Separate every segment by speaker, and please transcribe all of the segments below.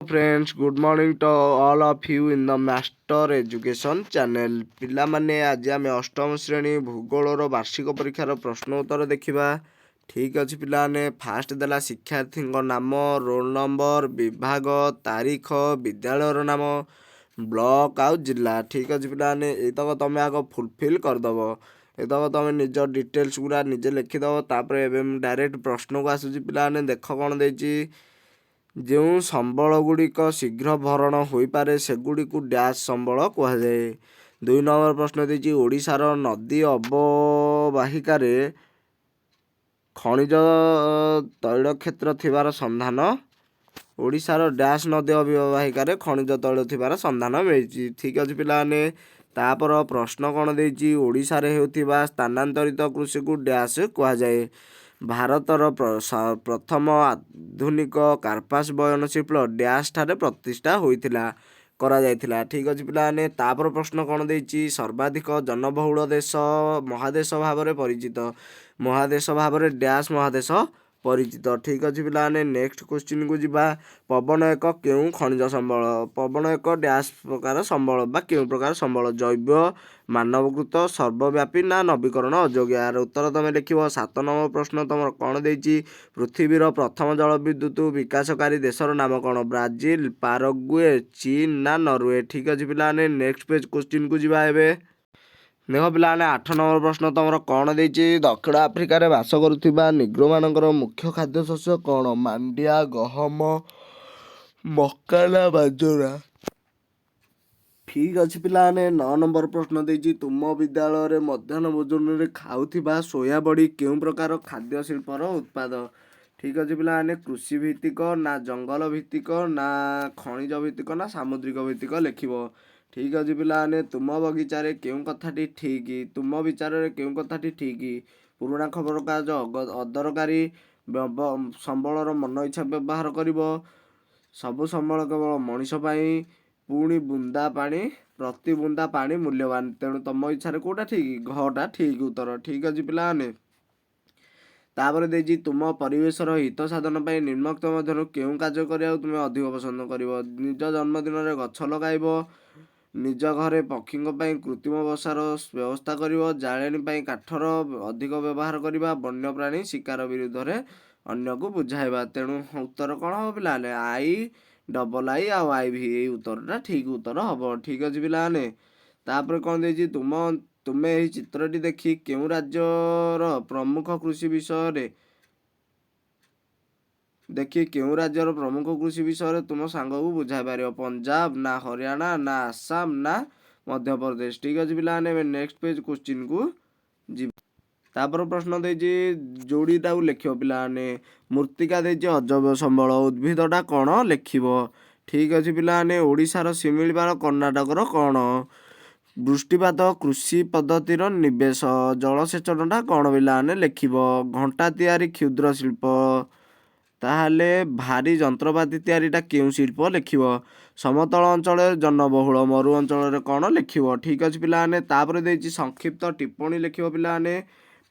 Speaker 1: friends, good morning to all of you in the Master Education channel. ପିଲାମାନେ ଆଜି ଆମେ ଅଷ୍ଟମ ଶ୍ରେଣୀ ଭୂଗୋଳର ବାର୍ଷିକ ପରୀକ୍ଷାର ପ୍ରଶ୍ନ ଉତ୍ତର ଦେଖିବା। ଠିକ୍ ଅଛି ପିଲାମାନେ, ଫାଷ୍ଟ ଦେଲା ଶିକ୍ଷାର୍ଥୀଙ୍କ ନାମ, ରୋଲ୍ ନମ୍ବର, ବିଭାଗ, ତାରିଖ, ବିଦ୍ୟାଳୟର ନାମ, ବ୍ଲକ ଆଉ ଜିଲ୍ଲା। ଠିକ୍ ଅଛି ପିଲାମାନେ, ଏଇତକ ତମେ ଆଗ ଫୁଲଫିଲ୍ କରିଦେବ। ଏତକ ତମେ ନିଜ ଡିଟେଲ୍ସ ଗୁଡ଼ା ନିଜେ ଲେଖିଦେବ। ତାପରେ ଏବେ ମୁଁ ଡାଇରେକ୍ଟ ପ୍ରଶ୍ନକୁ ଆସୁଛି ପିଲାମାନେ, ଦେଖ କ'ଣ ଦେଇଛି। ଯେଉଁ ସମ୍ବଳ ଗୁଡ଼ିକ ଶୀଘ୍ର ଭରଣ ହୋଇପାରେ ସେଗୁଡ଼ିକୁ ଡ୍ୟାସ୍ ସମ୍ବଳ କୁହାଯାଏ। 2 ନମ୍ବର ପ୍ରଶ୍ନ ଦେଇଛି, ଓଡ଼ିଶାର ନଦୀ ଅବବାହିକାରେ ଖଣିଜ ତୈଳ କ୍ଷେତ୍ର ଥିବାର ସନ୍ଧାନ। ଓଡ଼ିଶାର ଡ୍ୟାସ୍ ନଦୀ ଅବବାହିକାରେ ଖଣିଜ ତୈଳ ଥିବାର ସନ୍ଧାନ ମିଳିଛି। ଠିକ୍ ଅଛି ପିଲାମାନେ, ତାପର ପ୍ରଶ୍ନ କ'ଣ ଦେଇଛି, ଓଡ଼ିଶାରେ ହେଉଥିବା ସ୍ଥାନାନ୍ତରିତ କୃଷିକୁ ଡ୍ୟାସ୍ କୁହାଯାଏ। ଭାରତର ପ୍ରଥମ ଆଧୁନିକ କାର୍ପାସ ବୟନ ଶିଳ୍ପ ଡ୍ୟାସ୍ ଠାରେ ପ୍ରତିଷ୍ଠା କରାଯାଇଥିଲା। ଠିକ୍ ଅଛି ପିଲାମାନେ, ତାପର ପ୍ରଶ୍ନ କ'ଣ ଦେଇଛି, ସର୍ବାଧିକ ଜନବହୁଳ ମହାଦେଶ ଭାବରେ ପରିଚିତ। ମହାଦେଶ ଭାବରେ ଡ୍ୟାସ୍ ମହାଦେଶ ପରିଚିତ। ଠିକ୍ ଅଛି ପିଲାମାନେ, ନେକ୍ସଟ କ୍ୱେଶ୍ଚିନ୍କୁ ଯିବା। ପବନ ଏକ କେଉଁ ଖଣିଜ ସମ୍ବଳ? ପବନ ଏକ ଡ୍ୟାସ୍ ପ୍ରକାର ସମ୍ବଳ ବା କେଉଁ ପ୍ରକାର ସମ୍ବଳ? ଜୈବ, ମାନବକୃତ, ସର୍ବବ୍ୟାପୀ ନା ନବୀକରଣ ଅଯୋଗ୍ୟ? ଏହାର ଉତ୍ତର ତମେ ଲେଖିବ। 7 ନମ୍ବର ପ୍ରଶ୍ନ ତମର କ'ଣ ଦେଇଛି, ପୃଥିବୀର ପ୍ରଥମ ଜଳବିଦ୍ୟୁତ ବିକାଶକାରୀ ଦେଶର ନାମ କ'ଣ? ବ୍ରାଜିଲ, ପାରାଗୁଏ, ଚୀନ ନା ନରୱେ? ଠିକ୍ ଅଛି ପିଲାମାନେ, ନେକ୍ସଟ ପେଜ୍ କ୍ୱେଶ୍ଚିନ୍କୁ ଯିବା। ଏବେ ଦେଖ ପିଲାମାନେ, 8 ନମ୍ବର ପ୍ରଶ୍ନ ତମର କ'ଣ ଦେଇଛି, ଦକ୍ଷିଣ ଆଫ୍ରିକାରେ ବାସ କରୁଥିବା ନିଗ୍ରୋମାନଙ୍କର ମୁଖ୍ୟ ଖାଦ୍ୟଶସ୍ୟ କ'ଣ? ମାଣ୍ଡିଆ, ଗହମ, ମକା ନା ବାଜରା? ଠିକ୍ ଅଛି ପିଲାମାନେ, 9 ନମ୍ବର ପ୍ରଶ୍ନ ଦେଇଛି, ତୁମ ବିଦ୍ୟାଳୟରେ ମଧ୍ୟାହ୍ନ ଭୋଜନରେ ଖାଉଥିବା ସୋୟା ବଡ଼ି କେଉଁ ପ୍ରକାର ଖାଦ୍ୟ ଶିଳ୍ପର ଉତ୍ପାଦ? ଠିକ୍ ଅଛି ପିଲାମାନେ, କୃଷି ଭିତ୍ତିକ ନା ଜଙ୍ଗଲ ଭିତ୍ତିକ ନା ଖଣିଜ ଭିତ୍ତିକ ନା ସାମୁଦ୍ରିକ ଭିତ୍ତିକ ଲେଖିବ। ଠିକ୍ ଅଛି ପିଲାମାନେ, ତୁମ ବଗିଚାରେ କେଉଁ କଥାଟି ଠିକ୍? ତୁମ ବିଚାରରେ କେଉଁ କଥାଟି ଠିକ୍? ପୁରୁଣା ଖବରକାଗଜ ଅଦରକାରୀ, ସମ୍ବଳର ମନ ଇଚ୍ଛା ବ୍ୟବହାର କରିବ, ସବୁ ସମ୍ବଳ କେବଳ ମଣିଷ ପାଇଁ, ପୁଣି ବୁନ୍ଦା ପାଣି, ପ୍ରତି ବୁନ୍ଦା ପାଣି ମୂଲ୍ୟବାନ। ତେଣୁ ତମ ଇଚ୍ଛାରେ କେଉଁଟା ଠିକ୍? ଘଟା ଠିକ୍ ଉତ୍ତର। ଠିକ୍ ଅଛି ପିଲାମାନେ, ତାପରେ ଦେଇଛି, ତୁମ ପରିବେଶର ହିତ ସାଧନ ପାଇଁ ନିମ୍ନୋକ୍ତ ମଧ୍ୟରୁ କେଉଁ କାର୍ଯ୍ୟ କରିବାକୁ ତୁମେ ଅଧିକ ପସନ୍ଦ କରିବ? ନିଜ ଜନ୍ମଦିନରେ ଗଛ ଲଗାଇବ, ନିଜ ଘରେ ପକ୍ଷୀଙ୍କ ପାଇଁ କୃତ୍ରିମ ବର୍ଷାର ବ୍ୟବସ୍ଥା କରିବ, ଜାଳେଣୀ ପାଇଁ କାଠର ଅଧିକ ବ୍ୟବହାର କରିବା, ବନ୍ୟପ୍ରାଣୀ ଶିକାର ବିରୁଦ୍ଧରେ ଅନ୍ୟକୁ ବୁଝାଇବା। ତେଣୁ ଉତ୍ତର କ'ଣ ହେବ ପିଲାମାନେ? I ଆଉ IV, ଏଇ ଉତ୍ତରଟା ଠିକ୍ ଉତ୍ତର ହେବ। ଠିକ୍ ଅଛି ପିଲାମାନେ, ତାପରେ କ'ଣ ଦେଇଛି, ତୁମେ ଏହି ଚିତ୍ରଟି ଦେଖି କେଉଁ ରାଜ୍ୟର ପ୍ରମୁଖ କୃଷି ବିଷୟରେ ତୁମ ସାଙ୍ଗକୁ ବୁଝାଇ ପାରିବ? ପଞ୍ଜାବ ନା ହରିୟାଣା ନା ଆସାମ ନା ମଧ୍ୟପ୍ରଦେଶ? ଠିକ୍ ଅଛି ପିଲାମାନେ, ଏବେ ନେକ୍ସଟ ପେଜ୍ କ୍ୱେଶ୍ଚିନ୍କୁ ଯିବା। ତାପରେ ପ୍ରଶ୍ନ ଦେଇଛି, ଯୋଡ଼ିଟାକୁ ଲେଖିବ ପିଲାମାନେ। ମୃତ୍ତିକା ଦେଇଛି ଅଜୈବ ସମ୍ବଳ, ଉଦ୍ଭିଦଟା କ'ଣ ଲେଖିବ? ଠିକ୍ ଅଛି ପିଲାମାନେ, ଓଡ଼ିଶାର ଶିମିଳିପାଳ କର୍ଣ୍ଣାଟକର କ'ଣ? ବୃଷ୍ଟିପାତ କୃଷି ପଦ୍ଧତିର ନିବେଶ। ଜଳସେଚନଟା କ'ଣ ପିଲାମାନେ ଲେଖିବ? ଘଣ୍ଟା ତିଆରି କ୍ଷୁଦ୍ର ଶିଳ୍ପ। ତାହେଲେ ଭାରୀ ଯନ୍ତ୍ରପାତି ତିଆରିଟା କେଉଁ ଶିଳ୍ପ ଲେଖିବ? ସମତଳ ଅଞ୍ଚଳରେ ଜନବହୁଳ, ମରୁ ଅଞ୍ଚଳରେ କ'ଣ ଲେଖିବ? ଠିକ୍ ଅଛି ପିଲାମାନେ, ତାପରେ ଦେଇଛି ସଂକ୍ଷିପ୍ତ ଟିପ୍ପଣୀ ଲେଖିବ ପିଲାମାନେ।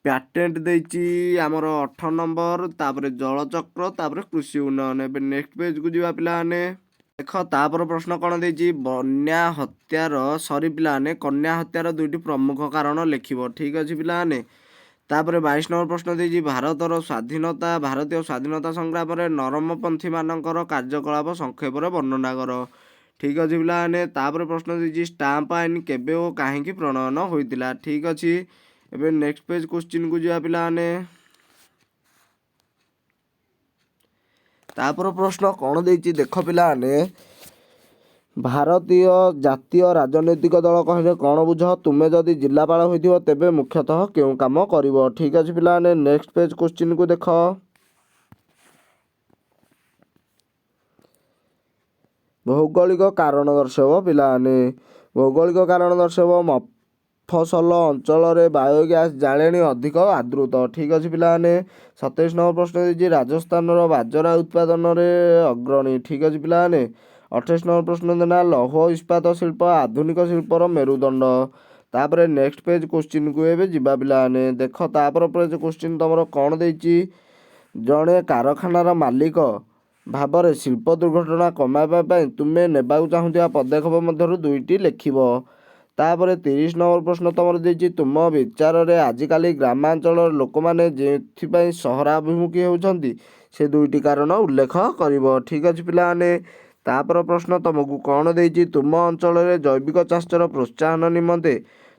Speaker 1: ପ୍ୟାଟେଣ୍ଟ ଦେଇଛି ଆମର 18 ନମ୍ବର, ତାପରେ ଜଳଚକ୍ର, ତାପରେ କୃଷି ଉନ୍ନୟନ। ଏବେ ନେକ୍ସଟ ପେଜକୁ ଯିବା ପିଲାମାନେ। ଦେଖ ତାପରେ ପ୍ରଶ୍ନ କ'ଣ ଦେଇଛି, କନ୍ୟା ହତ୍ୟାର 2ଟି ପ୍ରମୁଖ କାରଣ ଲେଖିବ। ଠିକ୍ ଅଛି ପିଲାମାନେ, ତାପରେ 22 ନମ୍ବର ପ୍ରଶ୍ନ ଦେଇଛି, ଭାରତୀୟ ସ୍ୱାଧୀନତା ସଂଗ୍ରାମରେ ନରମପନ୍ଥୀ ମାନଙ୍କର କାର୍ଯ୍ୟକଳାପ ସଂକ୍ଷେପରେ ବର୍ଣ୍ଣନା କର। ଠିକ୍ ଅଛି ପିଲାମାନେ, ତାପରେ ପ୍ରଶ୍ନ ଦେଇଛି, ଷ୍ଟାମ୍ପ ଆଇନ କେବେ ଓ କାହିଁକି ପ୍ରଣୟନ ହୋଇଥିଲା? ଠିକ୍ ଅଛି, ଏବେ ନେକ୍ସଟ ପେଜ୍ କ୍ୱେଶ୍ଚିନ୍କୁ ଯିବା ପିଲାମାନେ। ତାପରେ ପ୍ରଶ୍ନ କ'ଣ ଦେଇଛି, ଦେଖ ପିଲାମାନେ, ଭାରତୀୟ ଜାତୀୟ ରାଜନୈତିକ ଦଳ କହିଲେ କ'ଣ ବୁଝ? ତୁମେ ଯଦି ଜିଲ୍ଲାପାଳ ହୋଇଥିବ ତେବେ ମୁଖ୍ୟତଃ କେଉଁ କାମ କରିବ? ଠିକ୍ ଅଛି ପିଲାମାନେ, ନେକ୍ସଟ ପେଜ୍ କ୍ୱେଶ୍ଚିନ୍କୁ ଦେଖ। ଭୌଗୋଳିକ କାରଣ ଦର୍ଶାଇବ ପିଲାମାନେ। ଭୌଗୋଳିକ କାରଣ ଦର୍ଶାଇବ, ମଫସଲ ଅଞ୍ଚଳରେ ବାୟୋଗ୍ୟାସ ଜାଳେଣୀ ଅଧିକ ଆଦୃତ। ଠିକ୍ ଅଛି ପିଲାମାନେ, 27 ନମ୍ବର ପ୍ରଶ୍ନ ଦେଇଛି, ରାଜସ୍ଥାନର ବାଜରା ଉତ୍ପାଦନରେ ଅଗ୍ରଣୀ। ଠିକ୍ ଅଛି ପିଲାମାନେ, 28 ନମ୍ବର ପ୍ରଶ୍ନ ଦେଲା, ଲୌହ ଇସ୍ପାତ ଶିଳ୍ପ ଆଧୁନିକ ଶିଳ୍ପର ମେରୁଦଣ୍ଡ। ତାପରେ ନେକ୍ସଟ ପେଜ୍ କ୍ୱେଶ୍ଚିନ୍କୁ ଏବେ ଯିବା ପିଲାମାନେ। ଦେଖ ତାପରେ ପେଜ୍ କ୍ୱେଶ୍ଚିନ୍ ତମର କ'ଣ ଦେଇଛି, ଜଣେ କାରଖାନାର ମାଲିକ ଭାବରେ ଶିଳ୍ପ ଦୁର୍ଘଟଣା କମାଇବା ପାଇଁ ତୁମେ ନେବାକୁ ଚାହୁଁଥିବା ପଦକ୍ଷେପ ମଧ୍ୟରୁ 2ଟି ଲେଖିବ। ତାପରେ 30 ନମ୍ବର ପ୍ରଶ୍ନ ତମର ଦେଇଛି, ତୁମ ବିଚାରରେ ଆଜିକାଲି ଗ୍ରାମାଞ୍ଚଳର ଲୋକମାନେ ଯେଉଁଥିପାଇଁ ସହରାଭିମୁଖୀ ହେଉଛନ୍ତି ସେ 2ଟି କାରଣ ଉଲ୍ଲେଖ କରିବ। ଠିକ୍ ଅଛି ପିଲାମାନେ। ତାପର ପ୍ରଶ୍ନ ତମକୁ କ'ଣ ଦେଇଛି, ତୁମ ଅଞ୍ଚଳରେ ଜୈବିକ ଚାଷର ପ୍ରୋତ୍ସାହନ ନିମନ୍ତେ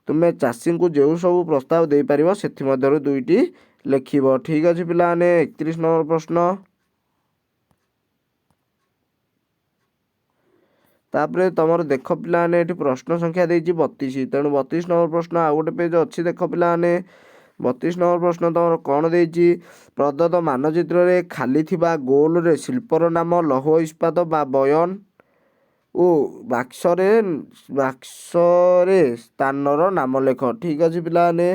Speaker 1: ତୁମେ ଚାଷୀଙ୍କୁ ଯେଉଁ ସବୁ ପ୍ରସ୍ତାବ ଦେଇପାରିବ ସେଥିମଧ୍ୟରୁ 2ଟି ଲେଖିବ। ଠିକ୍ ଅଛି ପିଲାମାନେ। 31 ନମ୍ବର ପ୍ରଶ୍ନ। ତାପରେ ତମର ଦେଖ ପିଲାମାନେ ଏଠି ପ୍ରଶ୍ନ ସଂଖ୍ୟା ଦେଇଛି 32, ତେଣୁ 32 ନମ୍ବର ପ୍ରଶ୍ନ ଆଉ ଗୋଟେ ପେଜ ଅଛି, ଦେଖ ପିଲାମାନେ। 32 ନମ୍ବର ପ୍ରଶ୍ନ ତମର କ'ଣ ଦେଇଛି, ପ୍ରଦତ୍ତ ମାନଚିତ୍ରରେ ଖାଲି ଥିବା ଗୋଲରେ ଶିଳ୍ପର ନାମ ଲୌହ ଇସ୍ପାତ ବା ବୟନ ଓ ବାକ୍ସରେ ସ୍ଥାନର ନାମ ଲେଖ। ଠିକ୍ ଅଛି ପିଲାମାନେ।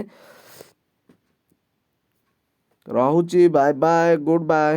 Speaker 1: ରହୁଛି, ବାଏ ବାଏ, ଗୁଡ୍ ବାଏ।